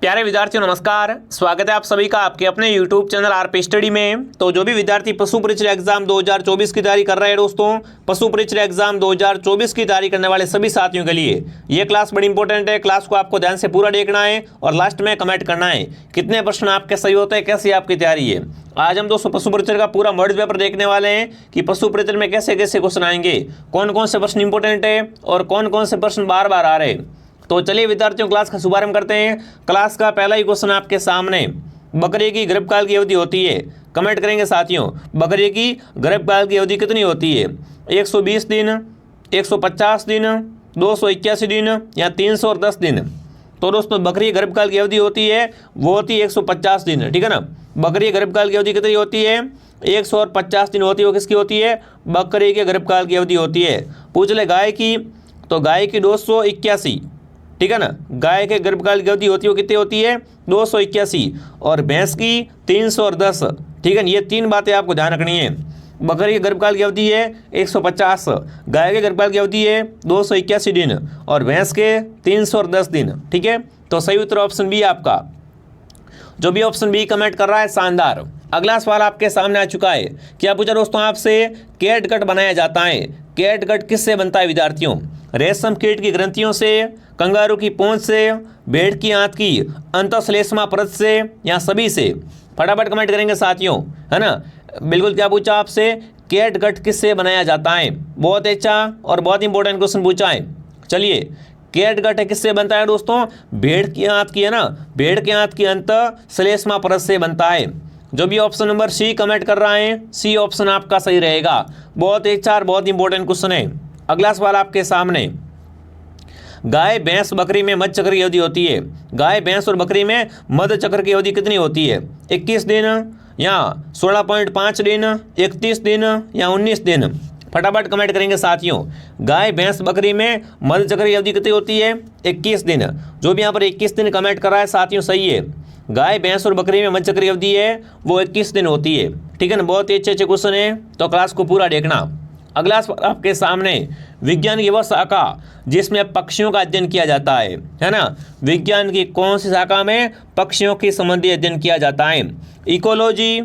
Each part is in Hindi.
प्यारे विद्यार्थियों नमस्कार, स्वागत है आप सभी का आपके अपने YouTube चैनल आरपी स्टडी में। तो जो भी विद्यार्थी पशु परिचय एग्जाम 2024 की तैयारी कर रहे हैं दोस्तों, पशु परिचय एग्जाम 2024 की तैयारी करने वाले सभी साथियों के लिए ये क्लास बड़ी इंपॉर्टेंट है। क्लास को आपको ध्यान से पूरा देखना है और लास्ट में कमेंट करना है कितने प्रश्न आपके सही होते हैं, कैसी आपकी तैयारी है। आज हम दोस्तों पशु परिचय का पूरा मॉडल पेपर देखने वाले हैं कि पशु परिचय में कैसे कैसे क्वेश्चन आएंगे, कौन कौन से प्रश्न इंपॉर्टेंट है और कौन कौन से प्रश्न बार बार आ रहे हैं। तो चलिए विद्यार्थियों क्लास का शुभारंभ करते हैं। क्लास का पहला ही क्वेश्चन आपके सामने, बकरी की गर्भकाल की अवधि होती है, कमेंट करेंगे साथियों, बकरी की गर्भकाल की अवधि कितनी होती है? 120 दिन, 150 दिन, 281 दिन या 310 दिन। तो दोस्तों बकरी गर्भकाल की अवधि होती है वो होती है 150 दिन, ठीक है ना। बकरी गर्भकाल की अवधि कितनी होती है? 150 दिन होती है। वो किसकी होती है? बकरी के गर्भकाल की अवधि होती है। पूछ ले गाय की, तो गाय की 281, ठीक है ना। गाय के गर्भकाल की अवधि होती है वो कितनी होती है? 281 और भैंस की 310, ठीक है। ये तीन बातें आपको ध्यान रखनी है। बकरी के गर्भकाल की अवधि है 150, गाय के गर्भकाल की अवधि है 281 दिन और भैंस के 310 दिन, ठीक है। तो सही उत्तर ऑप्शन बी आपका। जो भी ऑप्शन बी कमेंट कर रहा है शानदार। अगला सवाल आपके सामने आ चुका है। क्या पूछा दोस्तों आपसे? कैटगट बनाया जाता है। कैटगट किससे बनता है विद्यार्थियों? रेशम कीट की ग्रंथियों से, कंगारू की पूंछ से, भेड़ की आंत की अंतःश्लेष्मा परत से या सभी से? फटाफट कमेंट करेंगे साथियों, है ना। बिल्कुल। क्या पूछा आपसे? कैटगट किससे बनाया जाता है? बहुत अच्छा और बहुत इंपॉर्टेंट क्वेश्चन पूछा है। चलिए, कैटगट किससे बनता है दोस्तों? भेड़ की आंत की, है ना, भेड़ की आंत की अंतःश्लेष्मा परत से बनता है। जो भी ऑप्शन नंबर सी कमेंट कर रहा है, सी ऑप्शन आपका सही रहेगा। बहुत अच्छा और बहुत इंपॉर्टेंट क्वेश्चन है। अगला सवाल आपके सामने, गाय भैंस बकरी में मध्य चक्र की अवधि होती है। गाय भैंस और बकरी में मध्य चक्र की अवधि कितनी होती है? 21 दिन या 16.5 दिन, 31 दिन या 19 दिन? फटाफट कमेंट करेंगे साथियों। गाय भैंस बकरी में मध्य चक्र की अवधि कितनी होती है? 21 दिन। जो भी यहाँ पर 21 दिन कमेंट कर रहा है साथियों सही है। गाय भैंस और बकरी में मध्य चक्र की अवधि है वो 21 दिन होती है, ठीक है ना। बहुत ही अच्छे अच्छे क्वेश्चन है, तो क्लास को पूरा देखना। अगला सवाल आपके सामने, विज्ञान की वह शाखा जिसमें पक्षियों का अध्ययन किया जाता है ना। विज्ञान की कौन सी शाखा में पक्षियों के संबंधी अध्ययन किया जाता है? इकोलॉजी,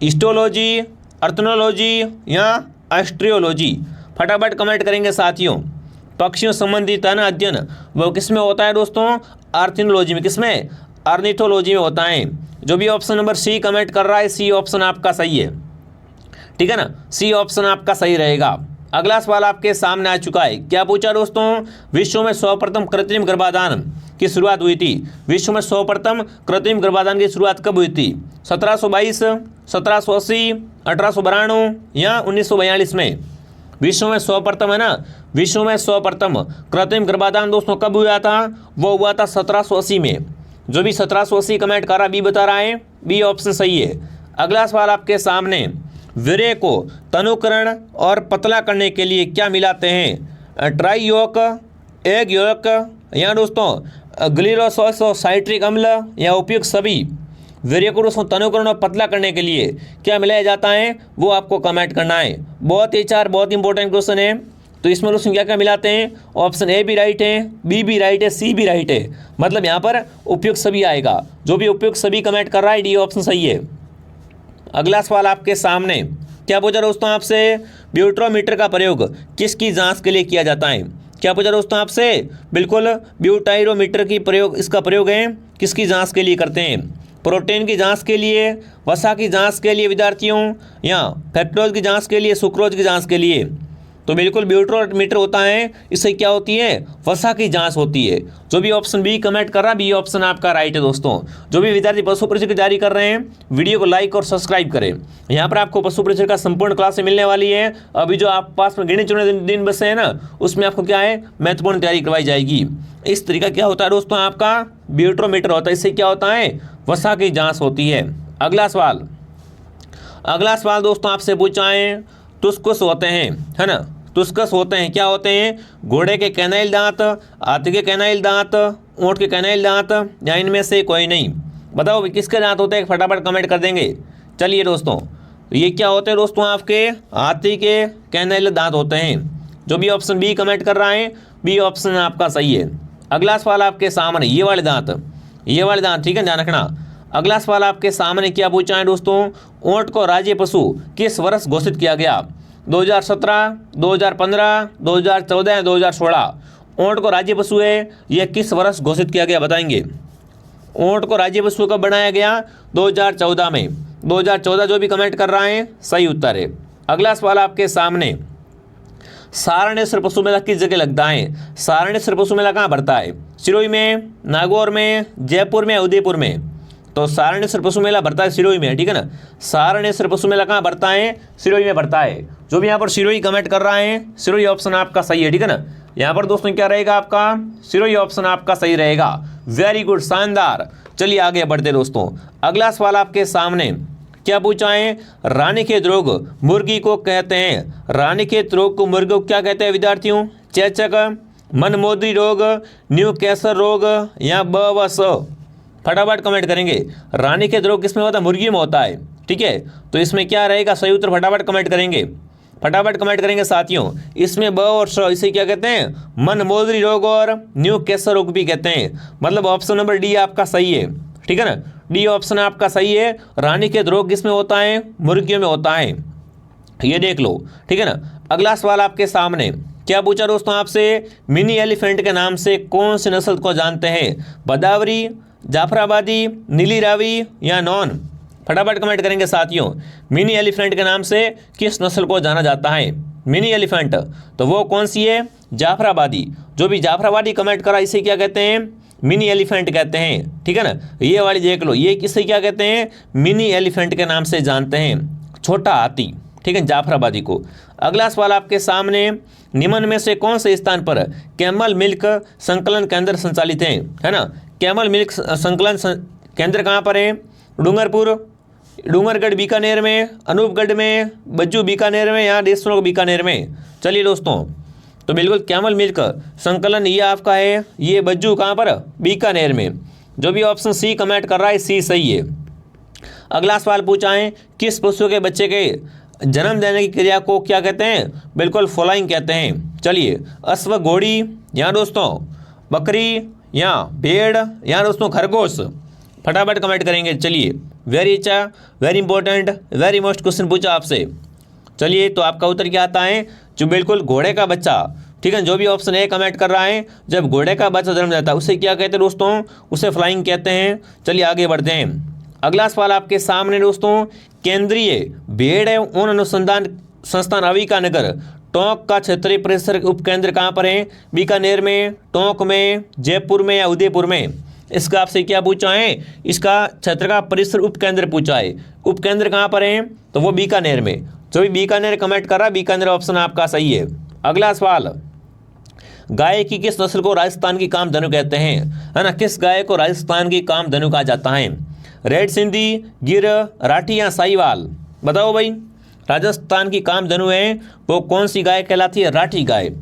हिस्टोलॉजी, अर्थनोलॉजी या एस्ट्रियोलॉजी? फटाफट कमेंट करेंगे साथियों। पक्षियों संबंधी ना अध्ययन वो किसमें होता है दोस्तों? आर्थिनोलॉजी में। किसमें? ऑर्निथोलॉजी में होता है। जो भी ऑप्शन नंबर सी कमेंट कर रहा है, सी ऑप्शन आपका सही है, ठीक है ना। सी ऑप्शन आपका सही रहेगा। अगला सवाल आपके सामने आ चुका है। क्या पूछा दोस्तों? विश्व में सर्वप्रथम कृत्रिम गर्भाधान की शुरुआत हुई थी। विश्व में सर्वप्रथम कृत्रिम गर्भाधान की शुरुआत कब हुई थी? 1722, 1780, 1892 या 1942 में? विश्व में सर्वप्रथम, है ना, विश्व में सर्वप्रथम कृत्रिम गर्भाधान दोस्तों कब हुआ था? वो हुआ था 1780 में। जो भी 1780 कमेंट कर रहा है बी बता रहा है, बी ऑप्शन सही है। अगला सवाल आपके सामने, वीर्य को तनुकरण और पतला करने के लिए क्या मिलाते हैं? ट्राई योक, एग योक या दोस्तों ग्लिसरोसाइट्रिक अम्ल या उपयुक्त सभी? वीर्य को दोस्तों तनुकरण और पतला करने के लिए क्या मिलाया जाता है वो आपको कमेंट करना है। बहुत ही चार बहुत इंपॉर्टेंट क्वेश्चन है। तो इसमें दोस्तों क्या क्या मिलाते हैं? ऑप्शन ए भी राइट है, बी भी राइट है, सी भी राइट है। मतलब यहाँ पर उपयुक्त सभी आएगा। जो भी उपयुक्त सभी कमेंट कर रहा है डी ऑप्शन सही है। अगला सवाल आपके सामने, क्या पूछा दोस्तों आपसे? ब्यूट्रोमीटर का प्रयोग किसकी जांच के लिए किया जाता है? क्या पूछा दोस्तों आपसे? बिल्कुल, ब्यूटाइरोमीटर की प्रयोग, इसका प्रयोग है किसकी जांच के लिए करते हैं? प्रोटीन की जांच के लिए, वसा की जांच के लिए विद्यार्थियों, या फैक्टोज की जांच के लिए, सुक्रोज की जांच के लिए? तो बिल्कुल ब्यूट्रोमीटर होता है, इससे क्या होती है? वसा की जांच होती है। जो भी ऑप्शन बी कमेंट कर रहा है, बी ऑप्शन आपका राइट है दोस्तों। जो भी विद्यार्थी पशु परिचय की तैयारी कर रहे हैं, वीडियो को लाइक और सब्सक्राइब करें। यहाँ पर आपको पशु परिचय का संपूर्ण क्लास मिलने वाली है। अभी जो आप पास में गिने चुने दिन बसे हैं ना, उसमें आपको क्या है? महत्वपूर्ण तैयारी करवाई जाएगी। इस तरीका क्या होता है दोस्तों? आपका ब्यूट्रोमीटर होता है। इससे क्या होता है? वसा की जाँच होती है। अगला सवाल दोस्तों आपसे पूछा है, तुस्कुस होते हैं, है ना। तुस्कस होते हैं, क्या होते हैं? घोड़े के कैनाइल दांत, हाथी के कैनाइल दांत, ऊँट के कैनाइल दांत या इनमें से कोई नहीं? बताओ किसके दांत होते हैं? फटाफट कमेंट कर देंगे। चलिए दोस्तों, ये क्या होते हैं दोस्तों? आपके हाथी के कैनाइल दांत होते हैं। जो भी ऑप्शन बी कमेंट कर रहा है, बी ऑप्शन आपका सही है। अगला सवाल आपके सामने, ये वाले दांत ये वाले दांत, ठीक है, ध्यान रखना। अगला सवाल आपके सामने क्या पूछा है दोस्तों, ऊंट को राज्य पशु किस वर्ष घोषित किया गया? 2017, 2015, 2014 या 2016? ऊंट को राज्य पशु है, यह किस वर्ष घोषित किया गया बताएंगे? ऊंट को राज्य पशु कब बनाया गया? 2014 में। 2014 जो भी कमेंट कर रहा है सही उत्तर है। अगला सवाल आपके सामने, सारणेश्वर पशु मेला किस जगह लगता है? सारणेश्वर पशु मेला कहाँ पड़ता है? सिरोही में, नागौर में, जयपुर में, उदयपुर में? तो सारणेश्वर पशु मेला बढ़ता है सिरोही में, ठीक है ना। सारणेश्वर पशु मेला कहाँ बढ़ता है? सिरोही में बढ़ता है। जो भी यहाँ पर सिरोही कमेंट कर रहा है, सिरोही ऑप्शन आपका सही है, ठीक है ना। यहाँ पर दोस्तों क्या रहेगा आपका? सिरोही ऑप्शन आपका सही रहेगा। वेरी गुड, शानदार। चलिए आगे बढ़ते दोस्तों। अगला सवाल आपके सामने क्या पूछा है? रानीखेत रोग मुर्गी को कहते हैं। रानीखेत रोग को मुर्गी को क्या कहते हैं विद्यार्थियों? चेचक, मनमोदी रोग, न्यूकैसल रोग या ब व स? फटाफट कमेंट करेंगे। रानीखेत रोग किसमें होता है? मुर्गी में होता है, ठीक है। तो इसमें क्या रहेगा सही उत्तर? फटाफट कमेंट करेंगे, फटाफट कमेंट करेंगे साथियों। इसमें ब और स, इसे क्या कहते हैं? मनमोदी रोग और न्यूकैसल रोग भी कहते हैं। मतलब ऑप्शन नंबर डी आपका सही है, ठीक है ना। डी ऑप्शन आपका सही है। रानीखेत रोग किसमें होता है? मुर्गियों में होता है, ये देख लो, ठीक है ना। अगला सवाल आपके सामने क्या पूछा दोस्तों आपसे? मिनी एलिफेंट के नाम से कौन सी नस्ल को जानते हैं? भदावरी, जाफराबादी, नीली रावी या नॉन? फटाफट कमेंट करेंगे साथियों। मिनी एलिफेंट के नाम से किस नस्ल को जाना जाता है? मिनी एलिफेंट, तो वो कौन सी है? जाफराबादी। जो भी जाफराबादी कमेंट करा इसे क्या कहते हैं? मिनी एलिफेंट कहते हैं, ठीक है ना। ये वाली देख लो, ये किसे क्या कहते हैं? मिनी एलिफेंट के नाम से जानते हैं, छोटा हाथी, ठीक है, जाफराबादी को। अगला सवाल आपके सामने, निम्न में से कौन से स्थान पर कैमल मिल्क संकलन केंद्र संचालित हैं? है ना। कैमल मिल्क संकलन केंद्र कहाँ पर है? डूंगरपुर, डूंगरगढ़ बीकानेर में, अनूपगढ़ में, बज्जू बीकानेर में या देशनोक बीकानेर में? चलिए दोस्तों, तो बिल्कुल कैमल मिल्क संकलन ये आपका है, ये बज्जू कहाँ पर? बीकानेर में। जो भी ऑप्शन सी कमेंट कर रहा है सी सही है। अगला सवाल पूछा है, किस पशु के बच्चे के जन्म देने की क्रिया को क्या कहते हैं? बिल्कुल फ्लाइंग कहते हैं। चलिए, अश्व, घोड़ी या दोस्तों बकरी या भेड़ या दोस्तों खरगोश? फटाफट कमेंट करेंगे। चलिए, वेरी अच्छा, very important, very most question पूछा आपसे। चलिए, तो आपका उत्तर क्या आता है? जो बिल्कुल घोड़े का बच्चा, ठीक है। जो भी ऑप्शन ए कमेंट कर रहा है, जब घोड़े का बच्चा जन्म लेता है उसे क्या कहते हैं दोस्तों? उसे फ्लाइंग कहते हैं। चलिए आगे बढ़ते हैं। अगला सवाल आपके सामने दोस्तों, केंद्रीय भेड़ एवं ऊन अनुसंधान संस्थान अविकानगर टोंक का क्षेत्रीय परिसर उपकेंद्र कहाँ पर है? बीकानेर में, टोंक में, जयपुर में या उदयपुर में? इसका आपसे क्या पूछा है? इसका क्षेत्र का परिसर उपकेंद्र पूछा है। उपकेंद्र कहाँ पर है? तो वो बीकानेर में। जो भी बीकानेर कमेंट कर रहा है, बीकानेर ऑप्शन आपका सही है। अगला सवाल, गाय की किस नस्ल को राजस्थान की कामधेनु कहते हैं? है ना। किस गाय को राजस्थान की कामधेनु कहा जाता है? रेड सिंधी, गिर, राठी या साहिवाल? बताओ भाई। राजस्थान की कामधेनु है वो कौन सी गाय कहलाती है? राठी गाय।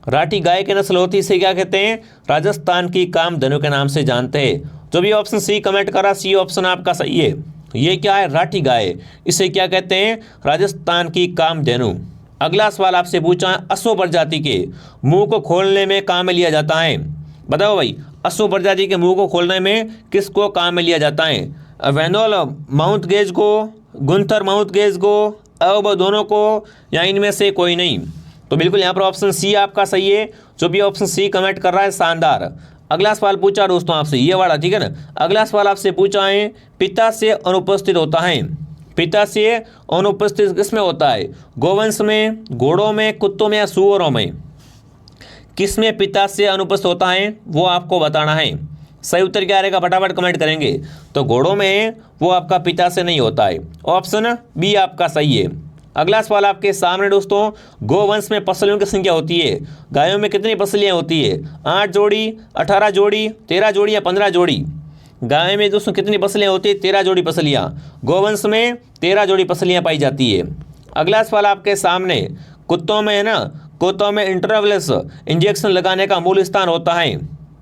राठी गाय की नस्ल होती है, इसे क्या कहते हैं? राजस्थान की कामधेनु के नाम से जानते हैं। जो भी ऑप्शन सी कमेंट करा, सी ऑप्शन आपका सही है। ये क्या है? राठी गाय। इसे क्या कहते हैं? राजस्थान की कामधेनु। अगला सवाल आपसे पूछा, अश्व प्रजाति के मुंह को खोलने में काम में लिया जाता है? बताओ भाई, अश्व प्रजाति के मुंह को खोलने में किसको काम में लिया जाता है? वेनोल माउथ गेज को, गुंथर माउथ गेज को, अब दोनों को या इनमें से कोई नहीं? तो बिल्कुल यहाँ पर ऑप्शन सी आपका सही है। जो भी ऑप्शन सी कमेंट कर रहा है, शानदार। अगला सवाल पूछा दोस्तों आपसे, ये वाला, ठीक है ना। अगला सवाल आपसे पूछा है, पिता से अनुपस्थित होता है। पिता से अनुपस्थित किसमें होता है? गोवंश में, घोड़ों में, कुत्तों में या सुअरों में? किसमें पिता से अनुपस्थित होता है वो आपको बताना है। सही उत्तर क्या रहेगा? फटाफट कमेंट करेंगे। तो घोड़ों में वो आपका पिता से नहीं होता है। ऑप्शन बी आपका सही है। अगला सवाल आपके सामने दोस्तों, गोवंश में पसलियों की संख्या होती है। गायों में कितनी पसलियाँ होती है? 8 जोड़ी, 18 जोड़ी, 13 जोड़ी या 15 जोड़ी? गाय में दोस्तों कितनी पसलियाँ होती है? 13 जोड़ी पसलियाँ। गोवंश में 13 जोड़ी पसलियाँ पाई जाती है। अगला सवाल आपके सामने, कुत्तों में है ना, कुत्तों में इंटरवलेस इंजेक्शन लगाने का मूल स्थान होता है।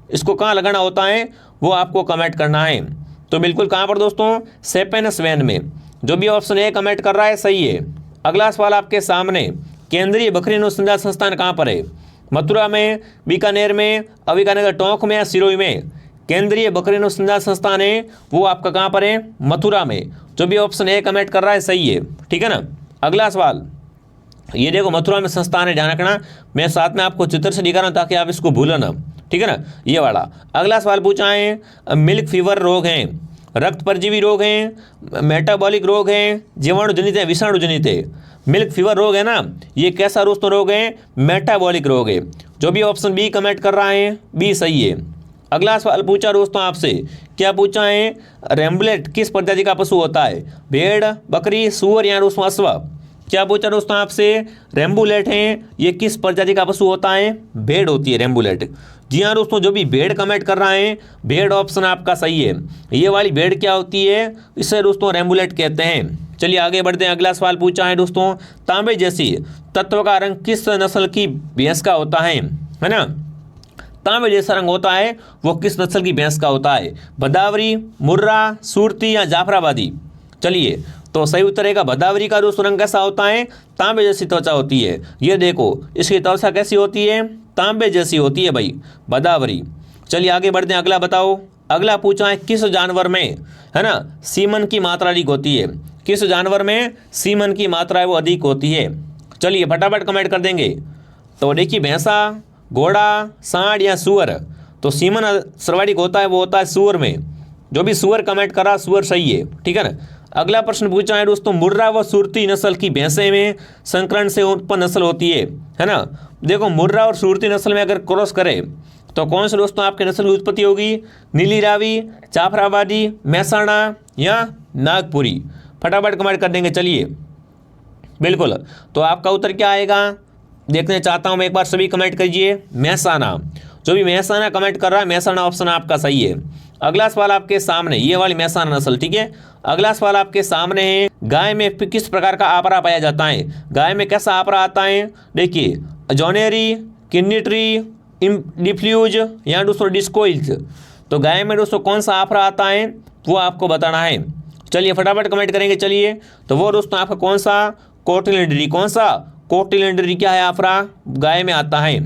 इसको कहाँ लगाना होता है वो आपको कमेंट करना है। तो बिल्कुल कहाँ पर दोस्तों? सेपेनस वेन में। जो भी ऑप्शन ए कमेंट कर रहा है सही है। अगला सवाल आपके सामने, केंद्रीय बकरी अनुसंधान संस्थान कहाँ पर है? मथुरा में, बीकानेर में, अविकानगर टोंक में या सिरोही में? केंद्रीय बकरी अनुसंधान संस्थान है वो आपका कहाँ पर है, मथुरा में। जो भी ऑप्शन ए कमेंट कर रहा है सही है, ठीक है ना। अगला सवाल, ये देखो मथुरा में संस्थान है, ध्यान रखना, मैं साथ में आपको चित्र से दिखा रहा हूँ ताकि आप इसको भूलो ना, ठीक है ना, ये वाला। अगला सवाल पूछा है, मिल्क फीवर रोग हैं, रक्त परजीवी रोग हैं, मेटाबॉलिक रोग हैं, जीवाणु जनित है, विषाणु जनित है। मिल्क फीवर रोग है ना, ये कैसा दोस्तों रोग है, मेटाबॉलिक रोग है। जो भी ऑप्शन बी कमेंट कर रहा है बी सही है। अगला सवाल पूछा दोस्तों आपसे, क्या पूछा है, रेम्बुलेट किस प्रजाति का पशु होता है, भेड़, बकरी, सूअर या दोस्तों अश्व। क्या पूछा दोस्तों आपसे, रेम्बुलेट है ये किस प्रजाति का पशु होता है, भेड़ होती है रेम्बुलेट। जी हाँ दोस्तों, जो भी भेड़ कमेंट कर रहा है भेड़ ऑप्शन आपका सही है। ये वाली भेड़ क्या होती है, इसे दोस्तों रेम्बुलेट कहते हैं। चलिए आगे बढ़ते हैं। अगला सवाल पूछा है दोस्तों, तांबे जैसी तत्व का रंग किस नस्ल की भैंस का होता है ना। तांबे जैसा रंग होता है वो किस नस्ल की भैंस का होता है, भदावरी, मुर्रा, सूरती या जाफराबादी। चलिए तो सही उत्तर है भदावरी का दोस्तों रंग कैसा होता है, तांबे जैसी त्वचा होती है। ये देखो इसकी त्वचा कैसी होती है, तांबे जैसी होती है भाई, भदावरी। चलिए आगे बढ़ते हैं। अगला बताओ, अगला पूछा है, किस जानवर में है ना सीमन की मात्रा अधिक होती है, किस जानवर में सीमन की मात्रा है वो अधिक होती है। चलिए फटाफट कमेंट कर देंगे। तो देखिए भैंसा, घोड़ा, सांड या सुअर। तो सीमन सर्वाधिक होता है वो होता है सुअर में। जो भी सुअर कमेंट करा सुअर सही है, ठीक है ना। अगला प्रश्न पूछा है दोस्तों, मुर्रा व सुरती नस्ल की भैंसे में संकरण से उत्पन्न नस्ल होती है ना। देखो मुर्रा और सुरती नस्ल में अगर क्रॉस करे तो कौन से दोस्तों आपके नस्ल की उत्पत्ति होगी, नीली रावी, जाफराबादी, महसाणा या नागपुरी। फटाफट कमेंट कर देंगे। चलिए बिल्कुल, तो आपका उत्तर क्या आएगा देखने चाहता हूं मैं, एक बार सभी कमेंट कीजिए, महसाणा। जो भी महसाणा कमेंट कर रहा है महसाणा ऑप्शन आपका सही है। अगला सवाल आपके सामने, ये वाली महसाणा नस्ल, ठीक है। अगला सवाल आपके सामने है, गाय में किस प्रकार का आपरा पाया जाता है, गाय में कैसा आपरा आता है। देखिए जॉनेरी, किन्नीट्री, डिफ्यूज या दोस्तों डिस्कोइल्स। तो गाय में दोस्तों कौन सा आपरा आता है वो आपको बताना है। चलिए फटाफट कमेंट करेंगे। चलिए तो वो दोस्तों आपका कौन सा, कोटिलिंडरी। कौन सा, कोटिलिंडरी क्या है आपरा, गाय में आता है,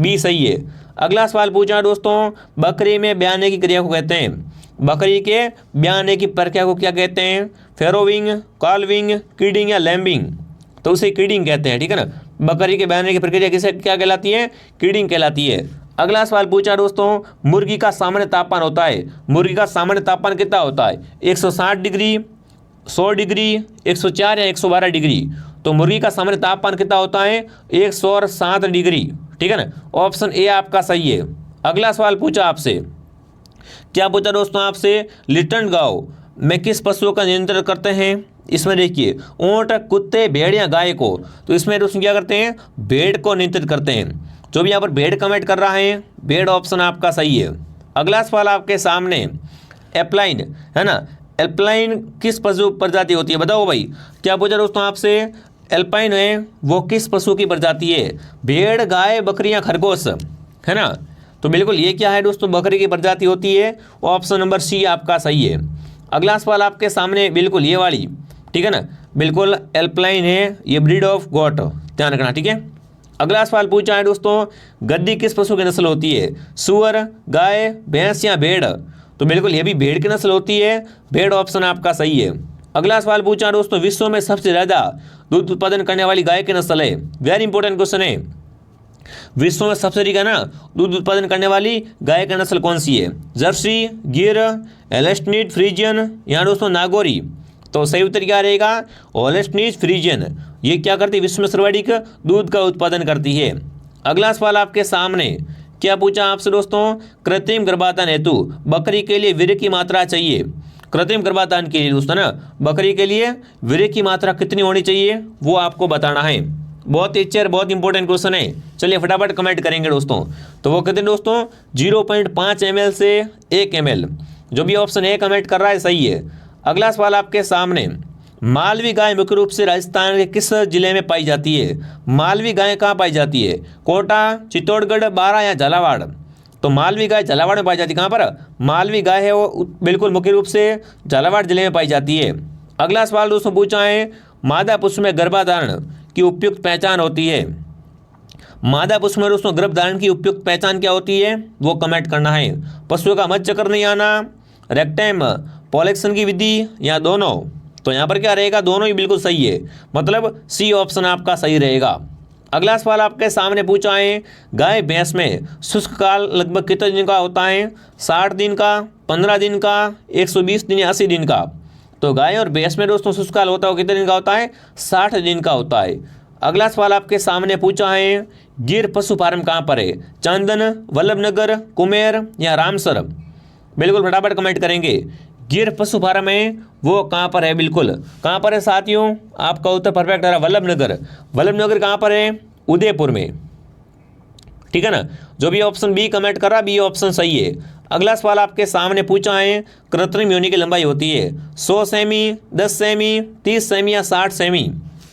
बी सही है। अगला सवाल पूछा दोस्तों, बकरी में ब्याने की क्रिया को कहते हैं, बकरी के ब्याने की प्रक्रिया को क्या कहते हैं, फेरोविंग, कॉल्विंग, कीडिंग या लैम्बिंग। तो उसे कीडिंग कहते हैं, ठीक है ना। बकरी के ब्याने की प्रक्रिया किसे क्या कहलाती है, कीडिंग कहलाती है। अगला सवाल पूछा दोस्तों, मुर्गी का सामान्य तापमान होता है, मुर्गी का सामान्य तापमान कितना होता है, 160 डिग्री, 100 डिग्री, 104 या 112 डिग्री। तो मुर्गी का सामान्य तापमान कितना होता है, 107 डिग्री, ठीक है ना। ऑप्शन ए आपका सही है। अगला सवाल पूछा आपसे, क्या पूछा दोस्तों आपसे, लिटन गांव में किस पशुओं का नियंत्रण करते हैं। इसमें देखिए ऊंट, कुत्ते, भेड़ या गाय को। तो इसमें दोस्तों क्या करते हैं, भेड़ को नियंत्रित करते हैं। जो भी यहाँ पर भेड़ कमेंट कर रहा है भेड़ ऑप्शन आपका सही है। अगला सवाल आपके सामने, एप्लाइन है ना, एल्पाइन किस पशु प्रजाति होती है, बताओ भाई। क्या पूछा दोस्तों आपसे, एल्पाइन है वो किस पशु की प्रजाति है, भेड़, गाय, बकरी या खरगोश, है ना। तो बिल्कुल ये क्या है दोस्तों, बकरी की प्रजाति होती है। ऑप्शन नंबर सी आपका सही है। अगला सवाल आपके सामने बिल्कुल ये वाली, ठीक है ना, बिल्कुल एल्पाइन है, ये ब्रीड ऑफ गॉट, ध्यान रखना, ठीक है। अगला सवाल पूछा है दोस्तों, गद्दी किस पशु की नस्ल होती है, सुअर, गाय, भैंस या भेड़। तो बिल्कुल ये भी भेड़ की नस्ल होती है, भेड़ ऑप्शन आपका सही है। अगला सवाल पूछा दोस्तों, विश्व में सबसे ज़्यादा दूध उत्पादन करने वाली गाय की नस्ल है, वेरी इंपॉर्टेंट क्वेश्चन है। विश्व में सबसे अधिक है ना दूध उत्पादन करने वाली गाय की नस्ल कौन सी है, जर्सी, गिर, एलेस्टनीड फ्रीजियन या दोस्तों नागौरी। तो सही उत्तर क्या रहेगा, ओलेस्टनीज फ्रीजियन। ये क्या करती है, विश्व में सर्वाधिक दूध का उत्पादन करती है। अगला सवाल आपके सामने, क्या पूछा आपसे दोस्तों, कृत्रिम गर्भाधान हेतु बकरी के लिए वीर्य की मात्रा चाहिए। कृत्रिम गर्भाधान के लिए दोस्तों ना बकरी के लिए वीर्य की मात्रा कितनी होनी चाहिए वो आपको बताना है। बहुत ही बहुत इंपॉर्टेंट क्वेश्चन है। चलिए फटाफट कमेंट करेंगे दोस्तों। तो वो कहते हैं दोस्तों 0.5 ml से 1 ml। जो भी ऑप्शन ए कमेंट कर रहा है सही है। अगला सवाल आपके सामने, मालवी गाय मुख्य रूप से राजस्थान के किस जिले में पाई जाती है। मालवी गाय कहाँ पाई जाती है, कोटा, चित्तौड़गढ़, बारा या झालावाड़। तो मालवी गाय झालावाड़ में पाई जाती है। कहाँ पर मालवी गाय है वो बिल्कुल मुख्य रूप से झालावाड़ जिले में पाई जाती है। अगला सवाल दोस्तों पूछा है, मादा पुष्प में गर्भाधारण की उपयुक्त पहचान होती है। मादा पशु में दोस्तों गर्भ धारण की उपयुक्त पहचान क्या होती है, वो कमेंट करना है। पशुओं का मध्य चक्र नहीं आना, रेक्टम पॉलेक्शन की विधि, या दोनों। तो यहाँ पर क्या रहेगा, दोनों ही बिल्कुल सही है, मतलब सी ऑप्शन आपका सही रहेगा। अगला सवाल आपके सामने पूछा है, गाय भैंस में शुष्क काल लगभग कितने दिन का होता है, 60 दिन का, 15 दिन का, 120 दिन या 80 दिन का। तो गाय और भैंस में दोस्तों शुष्क काल होता है वो कितने दिन का होता है, 60 दिन का होता है। अगला सवाल आपके सामने पूछा है, गिर पशु फार्म कहाँ पर है, चंदन, वल्लभनगर, कुमेर या रामसर। बिल्कुल फटाफट कमेंट करेंगे। गिर पशु फार्म है वो कहाँ पर है, बिल्कुल कहाँ पर है साथियों, आपका उत्तर परफेक्ट आ रहा है, वल्लभनगर। वल्लभनगर कहाँ पर है, उदयपुर में, ठीक है ना। जो भी ऑप्शन बी कमेंट कर रहा, बी ऑप्शन सही है। अगला सवाल आपके सामने पूछा है, कृत्रिम योनि की लंबाई होती है 100 सेमी, 10 सेमी, 30 सेमी या 60 सेमी।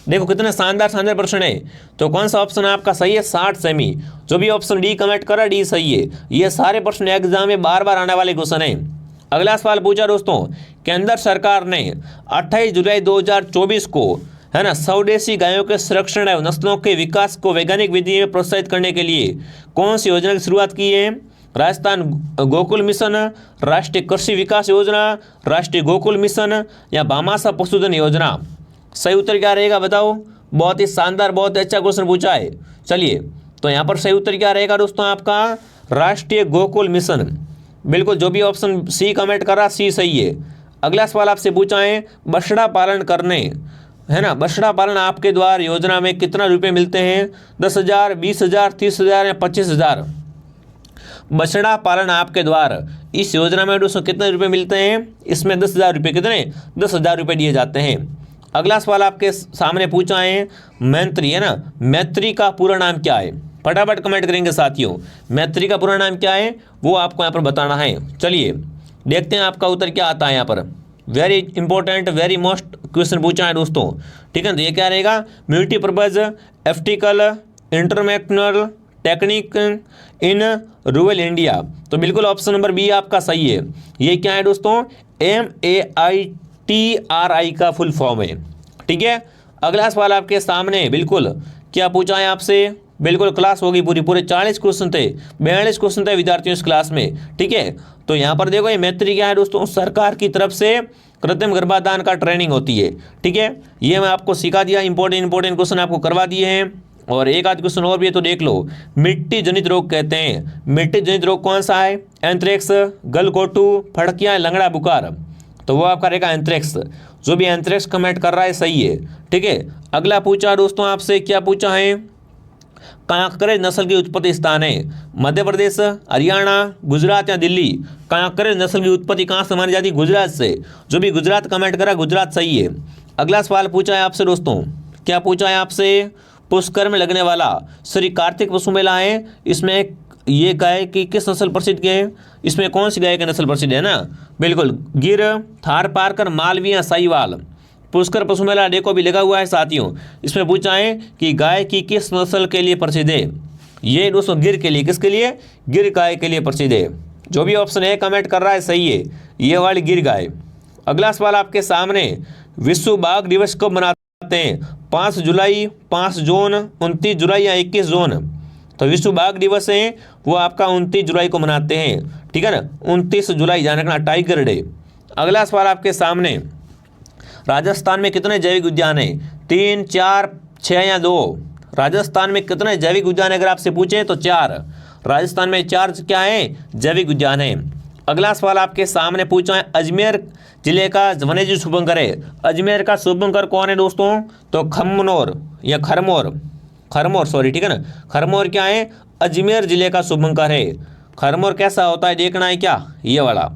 देखो कितने शानदार शानदार प्रश्न है। तो कौन सा ऑप्शन आपका सही है, 60 सेमी। जो भी ऑप्शन डी कमेंट कर रहा, डी सही है। ये सारे प्रश्न एग्जाम में बार बार आने वाले क्वेश्चन है। अगला सवाल पूछा दोस्तों, केंद्र सरकार ने 28 जुलाई 2024 को, है ना, स्वदेशी गायों के संरक्षण एवं नस्लों के विकास को वैज्ञानिक विधि में प्रोत्साहित करने के लिए कौन सी योजना की शुरुआत की है, राजस्थान गोकुल मिशन, राष्ट्रीय कृषि विकास योजना, राष्ट्रीय गोकुल मिशन या भामाशाह पशुधन योजना। सही उत्तर क्या रहेगा बताओ। बहुत ही शानदार, बहुत अच्छा क्वेश्चन पूछा है। चलिए, तो यहाँ पर सही उत्तर क्या रहेगा दोस्तों आपका, राष्ट्रीय गोकुल मिशन। बिल्कुल, जो भी ऑप्शन सी कमेंट कर रहा, सी सही है। अगला सवाल आपसे पूछा है, बछड़ा पालन करने, है ना, बछड़ा पालन आपके द्वारा योजना में कितना रुपए मिलते हैं, 10,000, 20,000, 30,000 या 25,000। बछड़ा पालन आपके द्वारा इस योजना में दोस्तों कितने रुपए मिलते हैं, इसमें 10,000 रुपये, कितने, 10,000 रुपये दिए जाते हैं। अगला सवाल आपके सामने पूछा है, मैत्री, है ना, मैत्री का पूरा नाम क्या है। फटाफट कमेंट करेंगे साथियों, मैत्री का पूरा नाम क्या है वो आपको यहाँ पर बताना है। चलिए देखते हैं आपका उत्तर क्या आता है। यहाँ पर very important, very most question पूछा है दोस्तों, ठीक है। तो ये क्या रहेगा, multipurpose optical international technique in rural India. तो बिल्कुल ऑप्शन नंबर बी आपका सही है। ये क्या है दोस्तों, MAITRI का फुल फॉर्म है, ठीक है। अगला सवाल आपके सामने बिल्कुल क्या पूछा है आपसे, बिल्कुल क्लास होगी पूरे 40 क्वेश्चन थे, 42 क्वेश्चन थे विद्यार्थियों इस क्लास में, ठीक है। तो यहाँ पर देखो, ये मैत्री क्या है दोस्तों, सरकार की तरफ से कृत्रिम गर्भाधान का ट्रेनिंग होती है, ठीक है। ये मैं आपको सिखा दिया, इंपॉर्टेंट क्वेश्चन आपको करवा दिए हैं। और एक आध क्वेश्चन और भी है तो देख लो। मिट्टी जनित रोग कहते हैं, मिट्टी जनित रोग कौन सा है, एंथ्रेक्स, गलघोटू, फड़कियाँ, लंगड़ा बुखार। तो वो आपका रहेगा एंथ्रेक्स। जो भी एंथ्रेक्स कमेंट कर रहा है सही है, ठीक है। अगला पूछा दोस्तों आपसे, क्या पूछा है, कांकरेज नस्ल की उत्पत्ति स्थान है, मध्य प्रदेश, हरियाणा, गुजरात या दिल्ली। कांकरेज नस्ल की उत्पत्ति कहाँ से मानी जाती है, गुजरात से। जो भी गुजरात कमेंट करा, गुजरात सही है। अगला सवाल पूछा है आपसे दोस्तों, क्या पूछा है आपसे, पुष्कर में लगने वाला श्री कार्तिक पशु मेला है, इसमें ये गाय की किस नस्ल प्रसिद्ध है, इसमें कौन सी गाय की नस्ल प्रसिद्ध है ना, बिल्कुल गिर, थार पारकर, मालवी या साहीवाल। पुष्कर पशु मेला देखो भी लगा हुआ है साथियों। इसमें पूछा है कि गाय की किस नस्ल के लिए प्रसिद्ध है, ये दोस्तों गिर के लिए, किसके लिए, गिर गाय के लिए प्रसिद्ध है। जो भी ऑप्शन है कमेंट कर रहा है सही है, ये वाली गिर गाय। अगला सवाल आपके सामने, विश्व बाघ दिवस कब मनाते हैं, 5 जुलाई, 5 जून, 29 जुलाई या 21 जून। तो विश्व बाघ दिवस है वो आपका 29 जुलाई को मनाते हैं, ठीक है ना, 29 जुलाई ध्यान रखना, टाइगर डे। अगला सवाल आपके सामने, राजस्थान में कितने जैविक उद्यान हैं, 3, 4, 6 या 2। राजस्थान में कितने जैविक उद्यान अगर आपसे पूछे तो 4। राजस्थान में 4 क्या है, जैविक उद्यान है। अगला सवाल आपके सामने पूछा है, अजमेर जिले का वन्यजीव शुभंकर है। अजमेर का शुभंकर कौन है दोस्तों, तो खमनोर या खरमोर सॉरी, ठीक है ना। खरमोर क्या है, अजमेर जिले का शुभंकर है। खरमोर कैसा होता है देखना है क्या, ये वाला,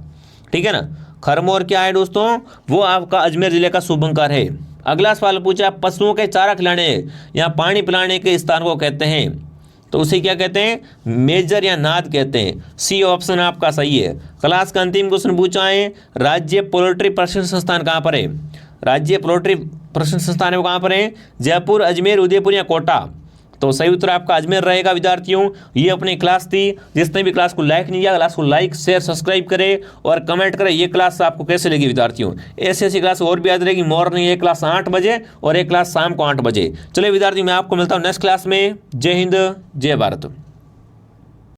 ठीक है ना। खरमोर क्या है दोस्तों, वो आपका अजमेर जिले का शुभंकर है। अगला सवाल पूछा, पशुओं के चारा खिलाने या पानी पिलाने के स्थान को कहते हैं, तो उसे क्या कहते हैं, मेजर या नाद कहते हैं। सी ऑप्शन आपका सही है। क्लास का अंतिम क्वेश्चन पूछा है, राज्य पोल्ट्री प्रशिक्षण संस्थान कहाँ पर है। राज्य पोल्ट्री प्रशिक्षण संस्थान है वो कहाँ पर है, जयपुर, अजमेर, उदयपुर या कोटा। तो सही उत्तर आपका अजमेर रहेगा विद्यार्थियों। ये अपनी क्लास थी। जिसने भी क्लास को लाइक नहीं किया, क्लास को लाइक शेयर सब्सक्राइब करें और कमेंट करें ये क्लास आपको कैसे लगी विद्यार्थियों। ऐसी क्लास और भी याद रहेगी। मॉर्निंग एक क्लास 8 बजे और एक क्लास शाम को 8 बजे। चलिए विद्यार्थी, मैं आपको मिलता हूँ नेक्स्ट क्लास में। जय हिंद, जय भारत।